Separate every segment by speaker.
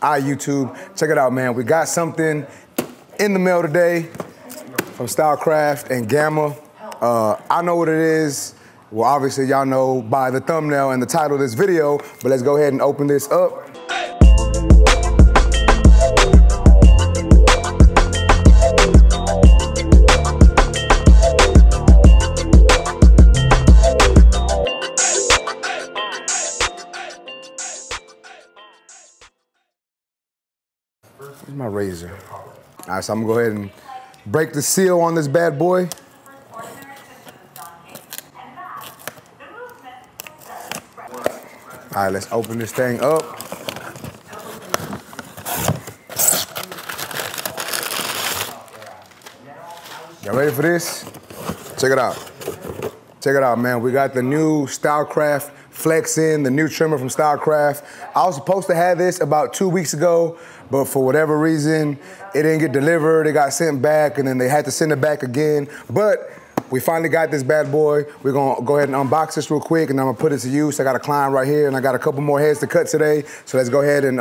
Speaker 1: YouTube. Check it out, man. We got something in the mail today from Stylecraft and Gamma. I know what it is. Well, obviously, y'all know by the thumbnail and the title of this video, but let's go ahead and open this up. Where's my razor? All right, so I'm gonna go ahead and break the seal on this bad boy. All right, let's open this thing up. Y'all ready for this? Check it out. Check it out, man. We got the new Stylecraft Flex in, the new trimmer from Stylecraft. I was supposed to have this about 2 weeks ago, but for whatever reason, it didn't get delivered. It got sent back, and then they had to send it back again. But we finally got this bad boy. We're gonna go ahead and unbox this real quick, and I'm gonna put it to use. I got a client right here, and I got a couple more heads to cut today. So let's go ahead and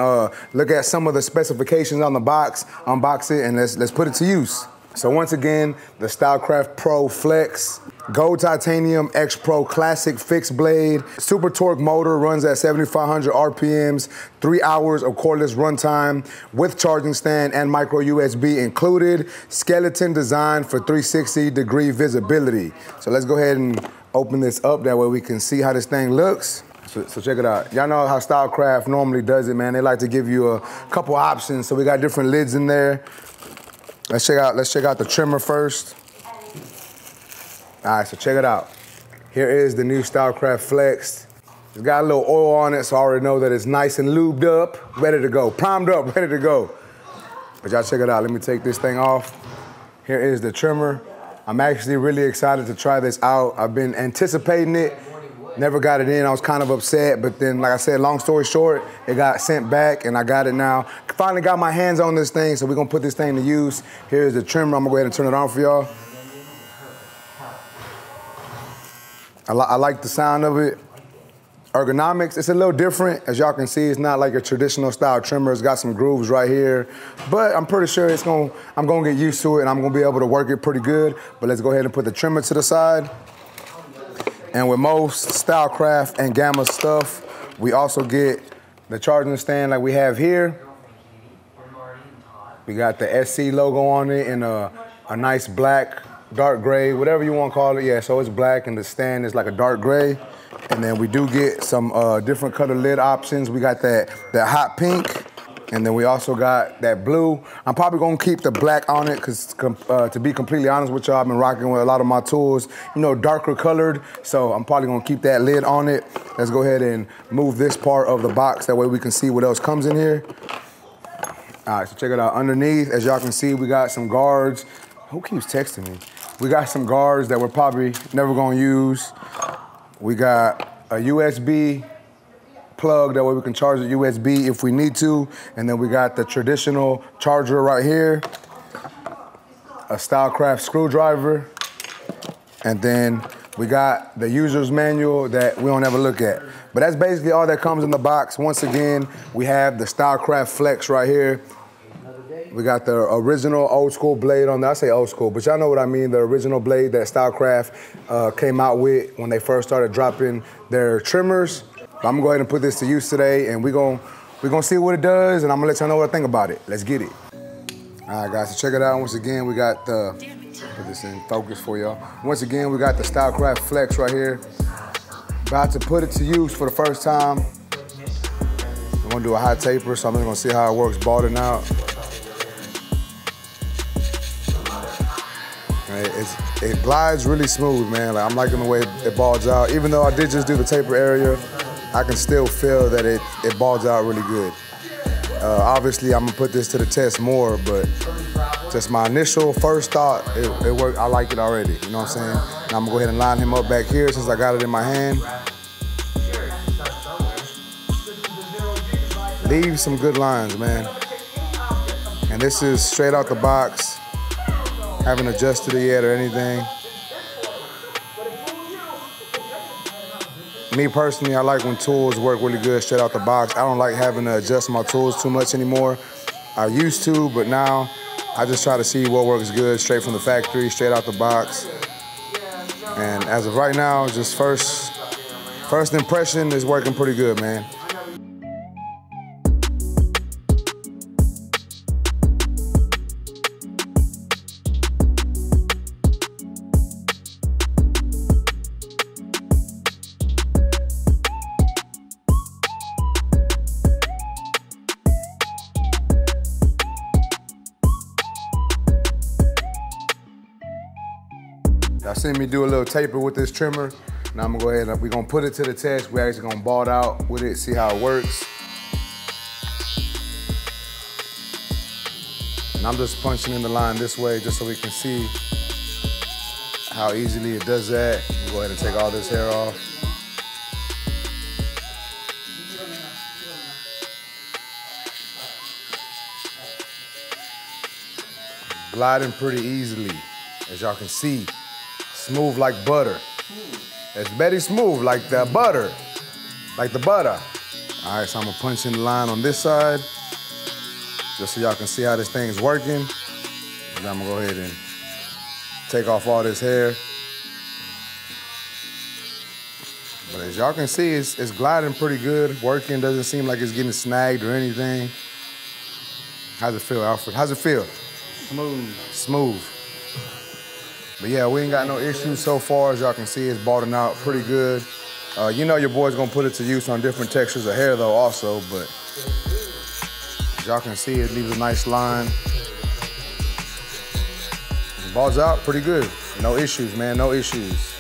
Speaker 1: look at some of the specifications on the box, unbox it, and let's put it to use. So once again, the Stylecraft Pro Flex, Gold Titanium X Pro Classic Fixed Blade, Super Torque motor, runs at 7,500 RPMs, 3 hours of cordless runtime with charging stand and micro USB included, skeleton design for 360-degree visibility. So let's go ahead and open this up, that way we can see how this thing looks. So check it out. Y'all know how Stylecraft normally does it, man. They like to give you a couple options, so we got different lids in there. Let's check out the trimmer first. All right, so check it out. Here is the new Stylecraft Flex. It's got a little oil on it, so I already know that it's nice and lubed up, ready to go. Primed up, ready to go. But y'all check it out. Let me take this thing off. Here is the trimmer. I'm actually really excited to try this out. I've been anticipating it. Never got it in. I was kind of upset, but then, like I said, long story short, it got sent back, and I got it now. Finally got my hands on this thing, so we're gonna put this thing to use. Here's the trimmer. I'm gonna go ahead and turn it on for y'all. I like the sound of it. Ergonomics, it's a little different. As y'all can see, it's not like a traditional style trimmer. It's got some grooves right here, but I'm pretty sure I'm gonna get used to it, and I'm gonna be able to work it pretty good. But let's go ahead and put the trimmer to the side. And with most Stylecraft and Gamma stuff, we also get the charging stand like we have here. We got the SC logo on it in a nice black, dark gray, whatever you want to call it. Yeah, so it's black and the stand is like a dark gray. And then we do get some different color lid options. We got that hot pink. And then we also got that blue. I'm probably gonna keep the black on it because to be completely honest with y'all, I've been rocking with a lot of my tools, you know, darker colored. So I'm probably gonna keep that lid on it. Let's go ahead and move this part of the box. That way we can see what else comes in here. All right, so check it out. Underneath, as y'all can see, we got some guards. Who keeps texting me? We got some guards that we're probably never gonna use. We got a USB plug, that way we can charge the USB if we need to. And then we got the traditional charger right here, a Stylecraft screwdriver, and then we got the user's manual that we don't ever look at. But that's basically all that comes in the box. Once again, we have the Stylecraft Flex right here. We got the original old school blade on there. I say old school, but y'all know what I mean. The original blade that Stylecraft came out with when they first started dropping their trimmers. I'm gonna go ahead and put this to use today, and we're gonna see what it does, and I'm gonna let y'all know what I think about it. Let's get it. All right, guys, so check it out. Once again, we got the, put this in focus for y'all. Once again, we got the Stylecraft Flex right here. About to put it to use for the first time. I'm gonna do a hot taper, so I'm just gonna see how it works balding out. It glides really smooth, man. Like, I'm liking the way it balds out. Even though I did just do the taper area, I can still feel that it balls out really good. Obviously, I'm gonna put this to the test more, but just my initial first thought, it worked. I like it already, you know what I'm saying? Now I'm gonna go ahead and line him up back here since I got it in my hand. Leave some good lines, man. And this is straight out the box. Haven't adjusted it yet or anything. Me personally, I like when tools work really good straight out the box. I don't like having to adjust my tools too much anymore. I used to, but now I just try to see what works good straight from the factory, straight out the box. And as of right now, just first impression is working pretty good, man. Y'all seen me do a little taper with this trimmer. Now I'm gonna go ahead and we're gonna put it to the test. We're actually gonna ball it out with it, see how it works. And I'm just punching in the line this way just so we can see how easily it does that. We'll go ahead and take all this hair off. Gliding pretty easily, as y'all can see. Smooth like butter. It's very smooth like the butter. Like the butter. All right, so I'm gonna punch in the line on this side, just so y'all can see how this thing's working. And I'm gonna go ahead and take off all this hair. But as y'all can see, it's gliding pretty good, working. Doesn't seem like it's getting snagged or anything. How's it feel, Alfred? How's it feel?
Speaker 2: Smooth.
Speaker 1: Smooth. But yeah, we ain't got no issues so far. As y'all can see, it's balding out pretty good. You know your boy's gonna put it to use on different textures of hair though also, but as y'all can see, it leaves a nice line. It balds out pretty good. No issues, man, no issues.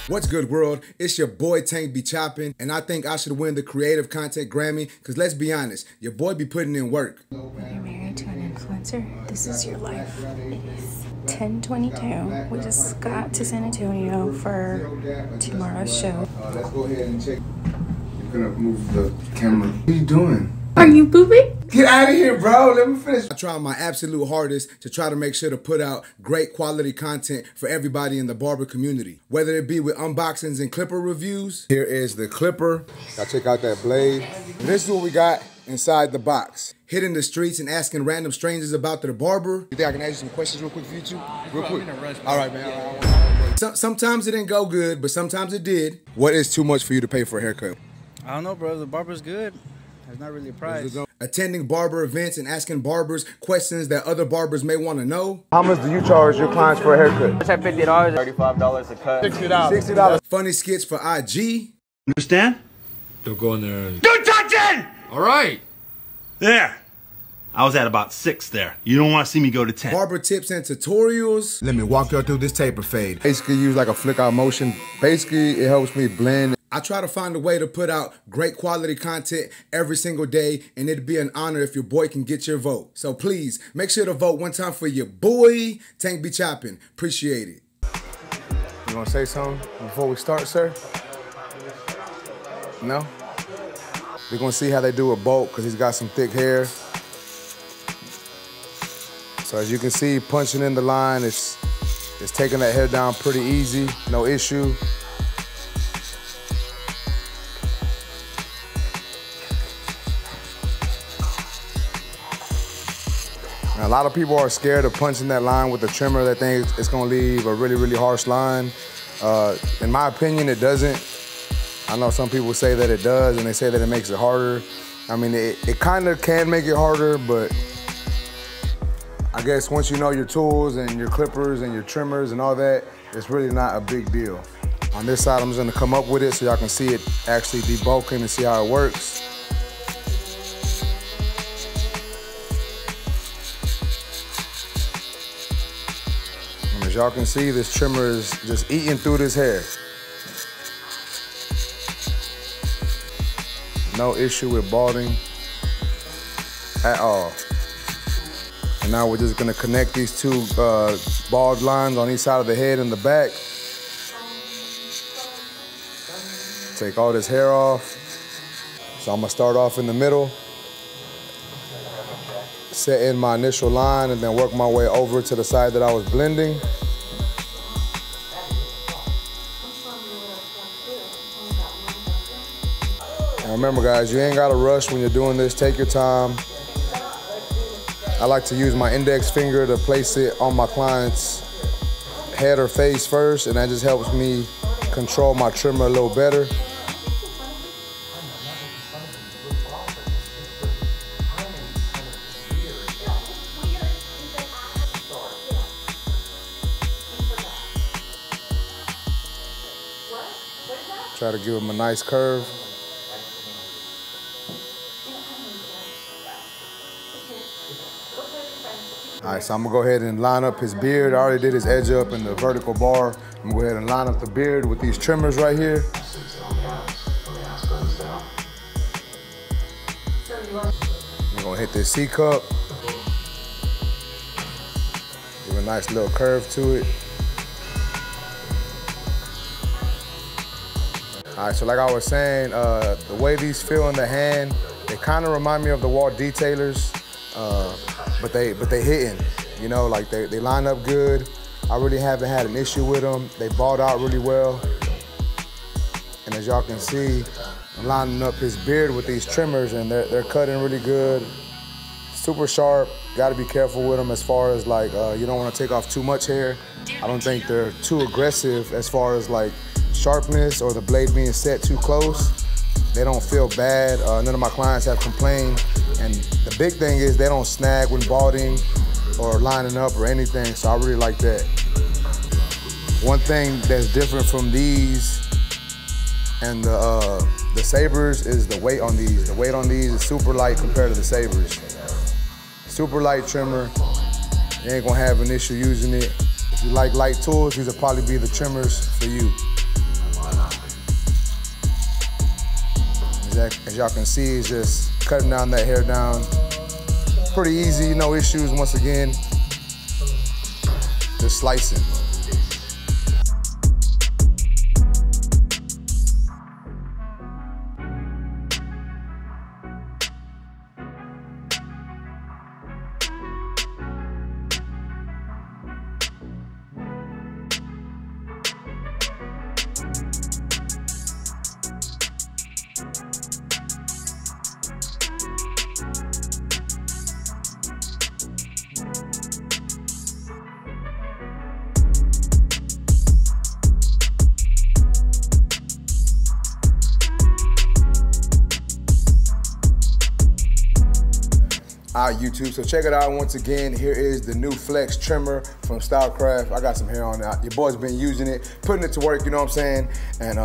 Speaker 1: What's good, world? It's your boy Tank be chopping, and I think I should win the Creative Content Grammy, because let's be honest, your boy be putting in work.
Speaker 3: When you're married to an influencer, this is your life. It is 10:22. We just got to San Antonio for tomorrow's show.
Speaker 1: Let's go ahead and check. You're gonna move the camera. What are you doing?
Speaker 3: Are you pooping?
Speaker 1: Get out of here, bro. Let me finish. I try my absolute hardest to try to make sure to put out great quality content for everybody in the barber community, whether it be with unboxings and clipper reviews. Here is the clipper. Y'all check out that blade. And this is what we got inside the box. Hitting the streets and asking random strangers about their barber. You think I can ask you some questions real quick for you two? Real quick. All right, man. Sometimes it didn't go good, but sometimes it did. What is too much for you to pay for a haircut?
Speaker 2: I don't know, bro. The barber's good. There's not really a price.
Speaker 1: Attending barber events and asking barbers questions that other barbers may want to know. How much do you charge your clients for a haircut?
Speaker 4: I charge $50, $35 a cut.
Speaker 1: $60. Funny skits for IG.
Speaker 5: Understand?
Speaker 6: Don't go in there and...
Speaker 5: Don't touch it!
Speaker 6: All right.
Speaker 5: There. I was at about 6 there. You don't want to see me go to 10.
Speaker 1: Barber tips and tutorials. Let me walk you through this taper fade. Basically use like a flick out motion. Basically it helps me blend. I try to find a way to put out great quality content every single day, and it'd be an honor if your boy can get your vote. So please, make sure to vote one time for your boy, Tank be chopping. Appreciate it. You wanna say something before we start, sir? No? We're gonna see how they do a bolt, because he's got some thick hair. So as you can see, punching in the line, it's taking that hair down pretty easy, no issue. A lot of people are scared of punching that line with the trimmer. They think it's gonna leave a really, really harsh line. In my opinion, it doesn't. I know some people say that it does, and they say that it makes it harder. I mean, it kind of can make it harder, but I guess once you know your tools and your clippers and your trimmers and all that, it's really not a big deal. On this side, I'm just gonna come up with it so y'all can see it actually debulking and see how it works. As y'all can see, this trimmer is just eating through this hair. No issue with balding at all. And now we're just gonna connect these two bald lines on each side of the head and the back. Take all this hair off. So I'm gonna start off in the middle, set in my initial line, and then work my way over to the side that I was blending. Remember guys, you ain't gotta rush when you're doing this. Take your time. I like to use my index finger to place it on my client's head or face first, and that just helps me control my trimmer a little better. Try to give him a nice curve. All right, so I'm gonna go ahead and line up his beard. I already did his edge up in the vertical bar. I'm gonna go ahead and line up the beard with these trimmers right here. I'm gonna hit this C cup. Give a nice little curve to it. All right, so like I was saying, the way these feel in the hand, they kind of remind me of the wall detailers, but they hitting, you know, like they line up good. I really haven't had an issue with them. They balled out really well. And as y'all can see, I'm lining up his beard with these trimmers, and they're cutting really good. Super sharp. Got to be careful with them as far as like, you don't want to take off too much hair. I don't think they're too aggressive as far as like sharpness or the blade being set too close. They don't feel bad. None of my clients have complained. And the big thing is they don't snag when balding or lining up or anything, so I really like that. One thing that's different from these and the sabers is the weight on these. The weight on these is super light compared to the sabers. Super light trimmer. You ain't gonna have an issue using it. If you like light tools, these will probably be the trimmers for you. As y'all can see, it's just cutting down that hair down. Pretty easy, no issues once again. Just slicing. All right, YouTube, so check it out once again. Here is the new Flex trimmer from Stylecraft. I got some hair on it. Your boy's been using it, putting it to work, you know what I'm saying? And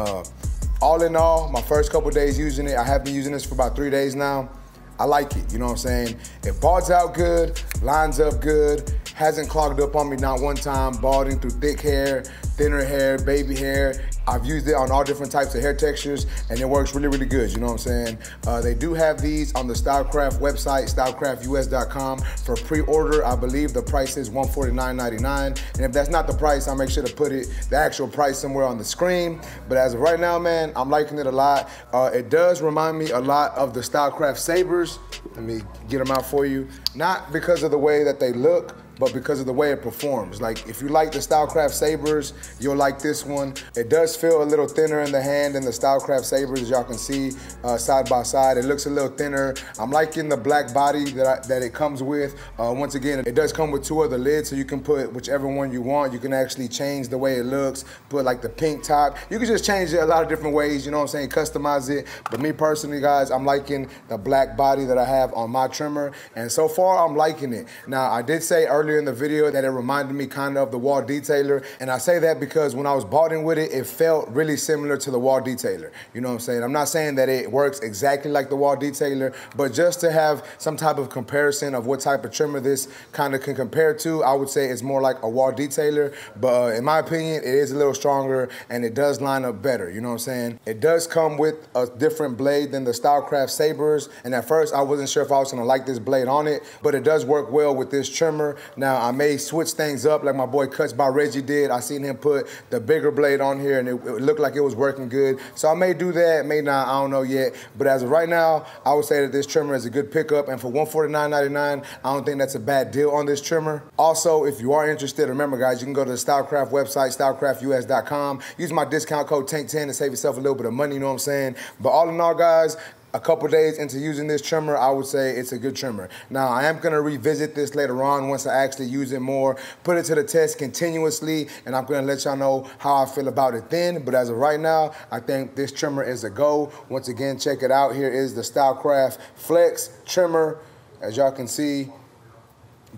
Speaker 1: all in all, my first couple days using it, I have been using this for about 3 days now. I like it, you know what I'm saying? It balds out good, lines up good, hasn't clogged up on me not one time, balding through thick hair, thinner hair, baby hair. I've used it on all different types of hair textures, and it works really, really good, you know what I'm saying? They do have these on the Stylecraft website, stylecraftus.com. For pre-order, I believe the price is $149.99. And if that's not the price, I'll make sure to put the actual price somewhere on the screen. But as of right now, man, I'm liking it a lot. It does remind me a lot of the Stylecraft sabers. Let me get them out for you. Not because of the way that they look, but because of the way it performs. Like, if you like the Stylecraft sabers, you'll like this one. It does feel a little thinner in the hand than the Stylecraft sabers, as y'all can see side by side. It looks a little thinner. I'm liking the black body that it comes with. Once again, it does come with 2 other lids, so you can put whichever one you want. You can actually change the way it looks, put like the pink top. You can just change it a lot of different ways, you know what I'm saying, customize it. But me personally, guys, I'm liking the black body that I have on my trimmer, and so far, I'm liking it. Now, I did say earlier in the video that it reminded me kind of the wall detailer, and I say that because when I was balding with it, it felt really similar to the wall detailer. You know what I'm saying? I'm not saying that it works exactly like the wall detailer, but just to have some type of comparison of what type of trimmer this kind of can compare to, I would say it's more like a wall detailer, but in my opinion, it is a little stronger and it does line up better, you know what I'm saying? It does come with a different blade than the Stylecraft sabers, and at first I wasn't sure if I was gonna like this blade on it, but it does work well with this trimmer. Now, I may switch things up like my boy Cuts by Reggie did. I seen him put the bigger blade on here and it looked like it was working good. So I may do that, may not, I don't know yet. But as of right now, I would say that this trimmer is a good pickup, and for $149.99, I don't think that's a bad deal on this trimmer. Also, if you are interested, remember guys, you can go to the Stylecraft website, stylecraftus.com. Use my discount code TANK10 to save yourself a little bit of money, you know what I'm saying? But all in all, guys, a couple days into using this trimmer, I would say it's a good trimmer. Now, I am gonna revisit this later on once I actually use it more, put it to the test continuously, and I'm gonna let y'all know how I feel about it then. But as of right now, I think this trimmer is a go. Once again, check it out. Here is the Stylecraft Flex trimmer, as y'all can see.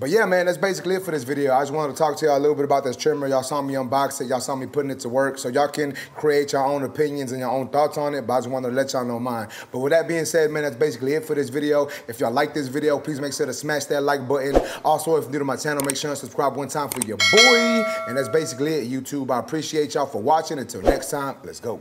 Speaker 1: But yeah, man, that's basically it for this video. I just wanted to talk to y'all a little bit about this trimmer. Y'all saw me unbox it. Y'all saw me putting it to work. So y'all can create your own opinions and your own thoughts on it, but I just wanted to let y'all know mine. But with that being said, man, that's basically it for this video. If y'all like this video, please make sure to smash that like button. Also, if you're new to my channel, make sure and subscribe one time for your boy. And that's basically it, YouTube. I appreciate y'all for watching. Until next time, let's go.